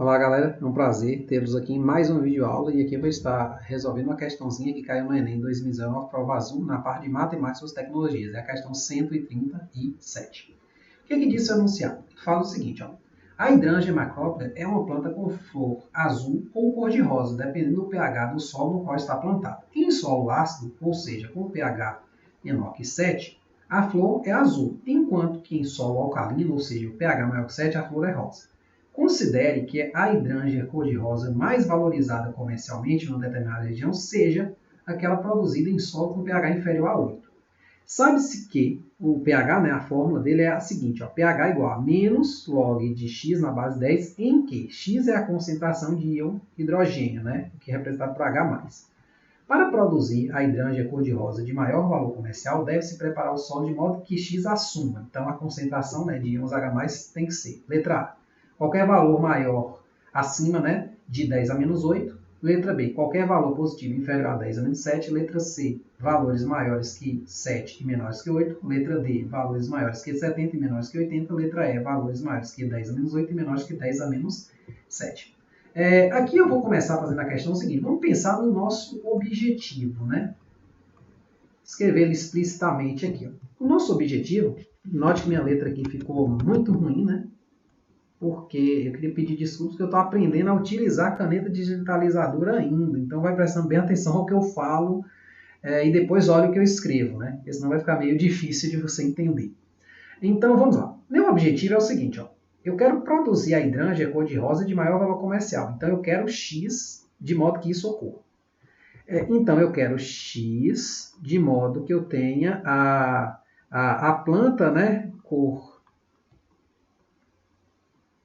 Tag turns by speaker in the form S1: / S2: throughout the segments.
S1: Olá galera, é um prazer tê-los aqui em mais uma videoaula e aqui eu vou estar resolvendo uma questãozinha que caiu no Enem 2019, prova azul, na parte de matemática e tecnologias, é a questão 137. O que diz o enunciado? Fala o seguinte, ó, a Hydrangea macrophylla é uma planta com flor azul ou cor-de-rosa, dependendo do pH do solo no qual está plantada. Em solo ácido, ou seja, com pH menor que 7, a flor é azul, enquanto que em solo alcalino, ou seja, o pH maior que 7, a flor é rosa. Considere que a Hydrangea cor-de-rosa mais valorizada comercialmente numa determinada região seja aquela produzida em solo com pH inferior a 8. Sabe-se que o pH, né, a fórmula dele é a seguinte, ó, pH igual a menos log de x na base 10, em que x é a concentração de íon hidrogênio, né, que é representado por H+. Para produzir a Hydrangea cor-de-rosa de maior valor comercial, deve-se preparar o solo de modo que x assuma. Então, a concentração, né, de íons H+, tem que ser, letra A, qualquer valor maior acima, né, de 10 a menos 8. Letra B, qualquer valor positivo inferior a 10 a menos 7. Letra C, valores maiores que 7 e menores que 8. Letra D, valores maiores que 70 e menores que 80. Letra E, valores maiores que 10 a menos 8 e menores que 10 a menos 7. Aqui eu vou começar fazendo a questão seguinte. Vamos pensar no nosso objetivo, né? Escrever ele explicitamente aqui. Ó. O nosso objetivo, note que minha letra aqui ficou muito ruim, né? Porque eu queria pedir desculpas que eu estou aprendendo a utilizar a caneta digitalizadora ainda. Então vai prestando bem atenção ao que eu falo e depois olha o que eu escrevo, né? Porque senão vai ficar meio difícil de você entender. Então vamos lá. Meu objetivo é o seguinte, ó. Eu quero produzir a Hydrangea cor-de-rosa de maior valor comercial. Então eu quero X de modo que isso ocorra. Então eu quero X de modo que eu tenha a planta, né, cor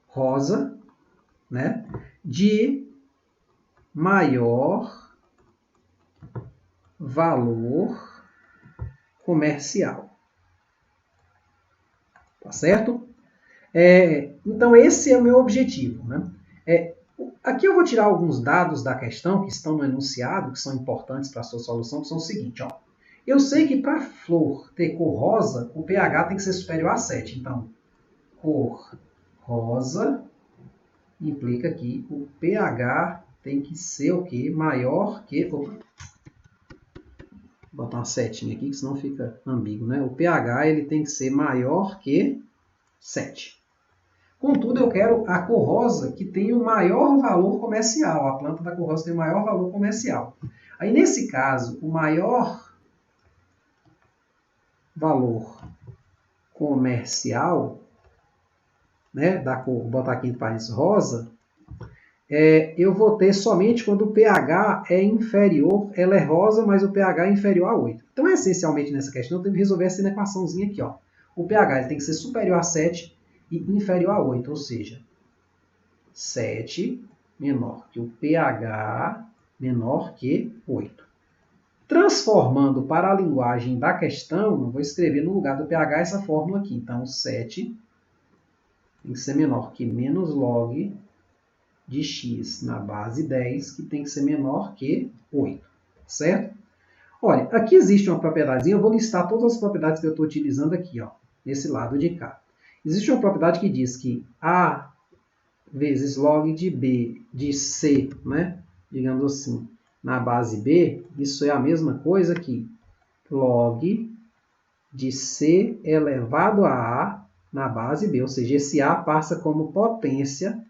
S1: rosa, né, de maior valor comercial. Tá certo? Então, esse é o meu objetivo. Né? Aqui eu vou tirar alguns dados da questão que estão no enunciado, que são importantes para a sua solução, que são o seguinte. Ó, eu sei que para a flor ter cor rosa, o pH tem que ser superior a 7. Então, cor rosa implica que o pH tem que ser o quê? Maior que... Opa, vou botar uma setinha aqui, que senão fica ambíguo. Né? O pH ele tem que ser maior que 7. Contudo, eu quero a cor rosa que tenha o maior valor comercial. A planta da cor rosa tem o maior valor comercial. Aí, nesse caso, o maior valor comercial, né, da cor, vou botar aqui em parênteses rosa, eu vou ter somente quando o pH é inferior, ela é rosa, mas o pH é inferior a 8. Então, essencialmente, nessa questão, eu tenho que resolver essa equaçãozinha aqui. Ó. O pH ele tem que ser superior a 7 e inferior a 8, ou seja, 7 menor que o pH menor que 8. Transformando para a linguagem da questão, eu vou escrever no lugar do pH essa fórmula aqui. Então, 7 tem que ser menor que menos log de x na base 10, que tem que ser menor que 8, certo? Olha, aqui existe uma propriedadezinha, eu vou listar todas as propriedades que eu estou utilizando aqui, ó, nesse lado de cá. Existe uma propriedade que diz que A vezes log de B de C, né, digamos assim, na base B, isso é a mesma coisa que log de C elevado a A na base B, ou seja, esse A passa como potência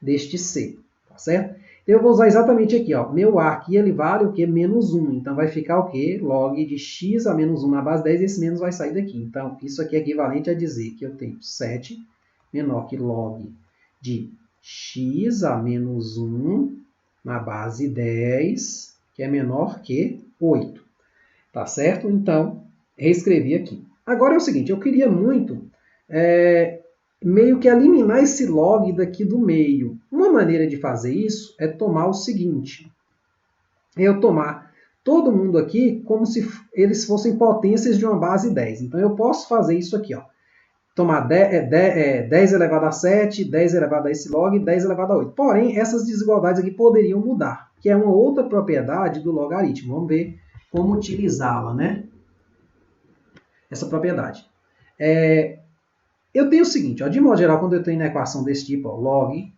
S1: deste C, tá certo? Eu vou usar exatamente aqui, ó, meu A aqui ele vale o que? Menos 1, então vai ficar o que? Log de x a menos 1 na base 10, e esse menos vai sair daqui. Então, isso aqui é equivalente a dizer que eu tenho 7 menor que log de x a menos 1 na base 10, que é menor que 8, tá certo? Então, reescrevi aqui. Agora é o seguinte, eu queria muito meio que eliminar esse log daqui do meio. Uma maneira de fazer isso é tomar o seguinte. Eu tomar todo mundo aqui como se eles fossem potências de uma base 10. Então, eu posso fazer isso aqui. Ó. Tomar 10 elevado a 7, 10 elevado a esse log, 10 elevado a 8. Porém, essas desigualdades aqui poderiam mudar, que é uma outra propriedade do logaritmo. Vamos ver como utilizá-la, né? Essa propriedade. Eu tenho o seguinte, ó, de modo geral, quando eu tenho na equação desse tipo, ó, log,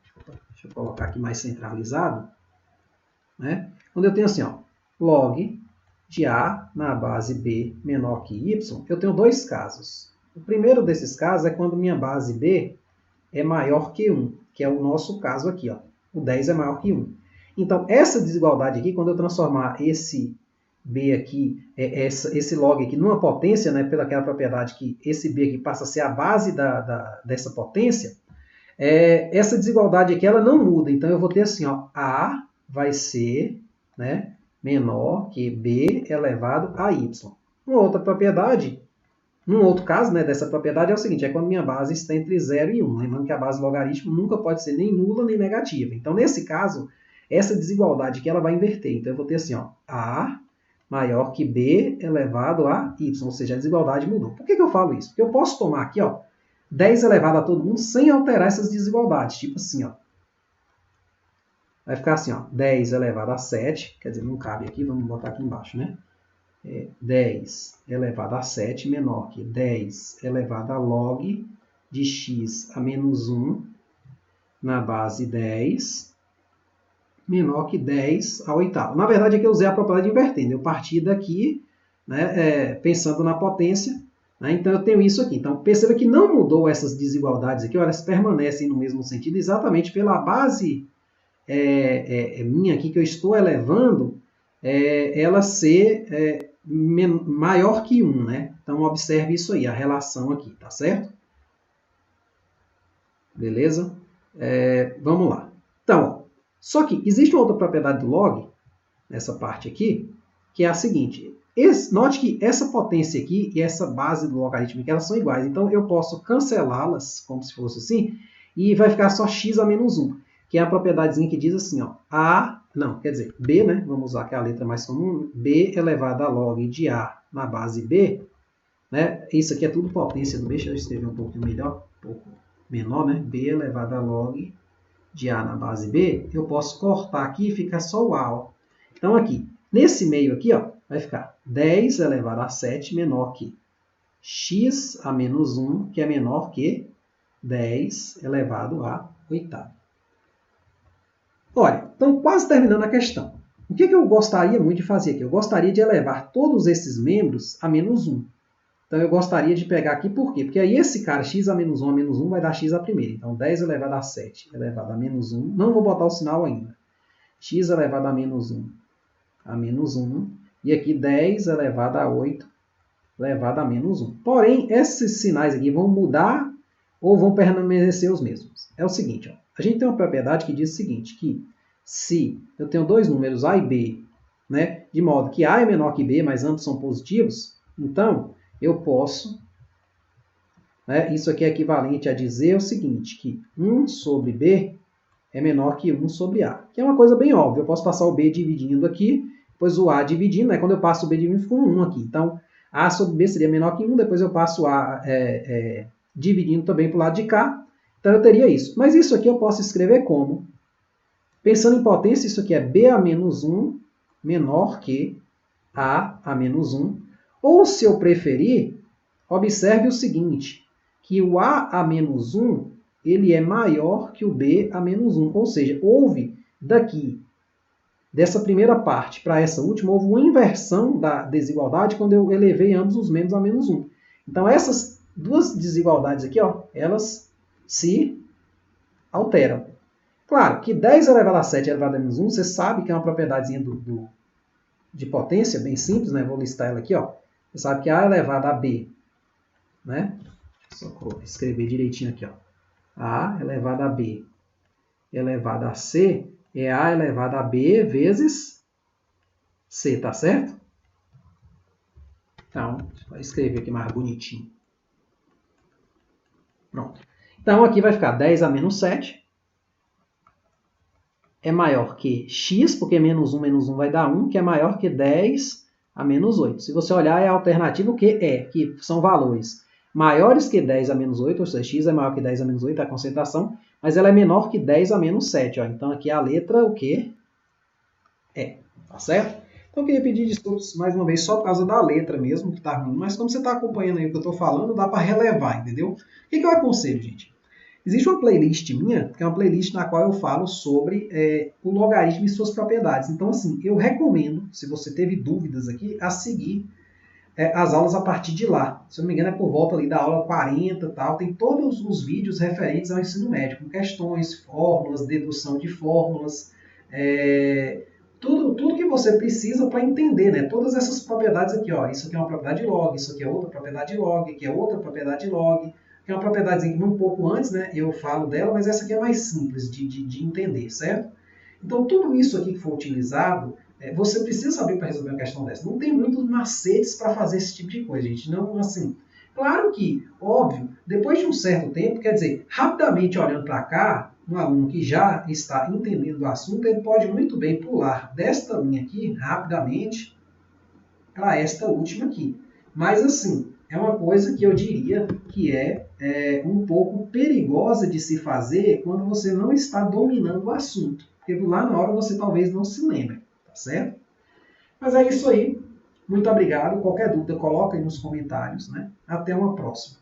S1: deixa eu colocar aqui mais centralizado, né? Quando eu tenho assim, ó, log de A na base B menor que Y, eu tenho dois casos. O primeiro desses casos é quando minha base B é maior que 1, que é o nosso caso aqui, ó. O 10 é maior que 1. Então, essa desigualdade aqui, quando eu transformar esse B aqui, esse log aqui, numa potência, né, pela aquela propriedade que esse B aqui passa a ser a base dessa potência, essa desigualdade aqui ela não muda. Então, eu vou ter assim, ó, A vai ser, né, menor que B elevado a Y. Uma outra propriedade, num outro caso, né, dessa propriedade é o seguinte, é quando minha base está entre 0 e 1. Lembrando que a base logarítmica nunca pode ser nem nula nem negativa. Então, nesse caso, essa desigualdade aqui ela vai inverter. Então, eu vou ter assim, ó, A maior que B elevado a Y, ou seja, a desigualdade mudou. Por que eu falo isso? Porque eu posso tomar aqui, ó, 10 elevado a todo mundo sem alterar essas desigualdades. Tipo assim, ó. Vai ficar assim, ó, 10 elevado a 7, quer dizer, não cabe aqui, vamos botar aqui embaixo, né? 10 elevado a 7 menor que 10 elevado a log de x a menos 1 na base 10 menor que 10 a oitava. Na verdade, aqui eu usei a propriedade invertendo. Eu parti daqui, né, pensando na potência, né, então eu tenho isso aqui. Então, perceba que não mudou essas desigualdades aqui, elas permanecem no mesmo sentido, exatamente pela base minha aqui que eu estou elevando, ela ser maior que 1, né? Então, observe isso aí, a relação aqui, tá certo? Beleza? Vamos lá. Então, só que existe uma outra propriedade do log, nessa parte aqui, que é a seguinte. Note que essa potência aqui e essa base do logaritmo aqui, elas são iguais. Então, eu posso cancelá-las, como se fosse assim, e vai ficar só x a menos 1, que é a propriedadezinha que diz assim, ó, B, né? Vamos usar que é a letra mais comum, B elevado a log de A na base B, né? Isso aqui é tudo potência do B, deixa eu escrever um pouquinho melhor, um pouco menor, né? B elevado a log de A na base B, eu posso cortar aqui e ficar só o A, ó. Então, aqui, nesse meio aqui, ó, vai ficar 10 elevado a 7 menor que x a menos 1, que é menor que 10 elevado a oitava. Olha, então quase terminando a questão. O que eu gostaria muito de fazer aqui? Eu gostaria de elevar todos esses membros a menos 1. Então eu gostaria de pegar aqui, por quê? Porque aí esse cara, x a menos 1 vai dar x a primeira. Então 10 elevado a 7 elevado a menos 1. Não vou botar o sinal ainda. X elevado a menos 1. E aqui 10 elevado a 8 elevado a menos 1. Porém, esses sinais aqui vão mudar ou vão permanecer os mesmos. É o seguinte, ó. A gente tem uma propriedade que diz o seguinte, que se eu tenho dois números A e B, né, de modo que A é menor que B, mas ambos são positivos, então eu posso, né, isso aqui é equivalente a dizer o seguinte, que 1 sobre B é menor que 1 sobre A, que é uma coisa bem óbvia. Eu posso passar o B dividindo aqui, depois o A dividindo, né, quando eu passo o B dividindo, fica um 1 aqui. Então, A sobre B seria menor que 1, depois eu passo o A dividindo também para o lado de cá. Então, eu teria isso. Mas isso aqui eu posso escrever como? Pensando em potência, isso aqui é B a menos 1 menor que A a menos 1. Ou, se eu preferir, observe o seguinte, que o A a menos 1, ele é maior que o B a menos 1. Ou seja, houve daqui, dessa primeira parte para essa última, houve uma inversão da desigualdade quando eu elevei ambos os membros a menos 1. Então, essas duas desigualdades aqui, ó, elas se alteram. Claro que 10 elevado a 7 elevado a menos 1, você sabe que é uma propriedadezinha de potência, bem simples, né? Vou listar ela aqui, ó. Você sabe que A elevado a B, né? Só escrever direitinho aqui, ó. A elevado a B elevado a C é A elevado a B vezes C, tá certo? Então, vou escrever aqui mais bonitinho. Pronto. Então, aqui vai ficar 10 a menos 7 é maior que x, porque menos 1 vai dar 1, que é maior que 10 a menos 8. Se você olhar, é a alternativa o que que são valores maiores que 10 a menos 8, ou seja, x é maior que 10 a menos 8, a concentração, mas ela é menor que 10 a menos 7. Ó. Então, aqui a letra o que? Tá certo? Então, eu queria pedir desculpas mais uma vez, só por causa da letra mesmo, que está ruim, mas como você está acompanhando aí o que eu estou falando, dá para relevar, entendeu? O que eu aconselho, gente? Existe uma playlist minha, que é uma playlist na qual eu falo sobre o logaritmo e suas propriedades. Então, assim, eu recomendo, se você teve dúvidas aqui, a seguir as aulas a partir de lá. Se eu não me engano, é por volta ali da aula 40 e tal. Tem todos os vídeos referentes ao ensino médio, com questões, fórmulas, dedução de fórmulas, tudo que você precisa para entender, né? Todas essas propriedades aqui, ó. Isso aqui é uma propriedade log, isso aqui é outra propriedade log, aqui é outra propriedade log, que é uma propriedade que um pouco antes, né, eu falo dela, mas essa aqui é mais simples de entender, certo? Então, tudo isso aqui que for utilizado, você precisa saber para resolver uma questão dessa. Não tem muitos macetes para fazer esse tipo de coisa, gente. Não, assim, claro que, óbvio, depois de um certo tempo, quer dizer, rapidamente olhando para cá, um aluno que já está entendendo o assunto, ele pode muito bem pular desta linha aqui, rapidamente, para esta última aqui. Mas, assim, é uma coisa que eu diria que é um pouco perigosa de se fazer quando você não está dominando o assunto. Porque lá na hora você talvez não se lembre, tá certo? Mas é isso aí. Muito obrigado. Qualquer dúvida, coloca aí nos comentários, né? Até uma próxima.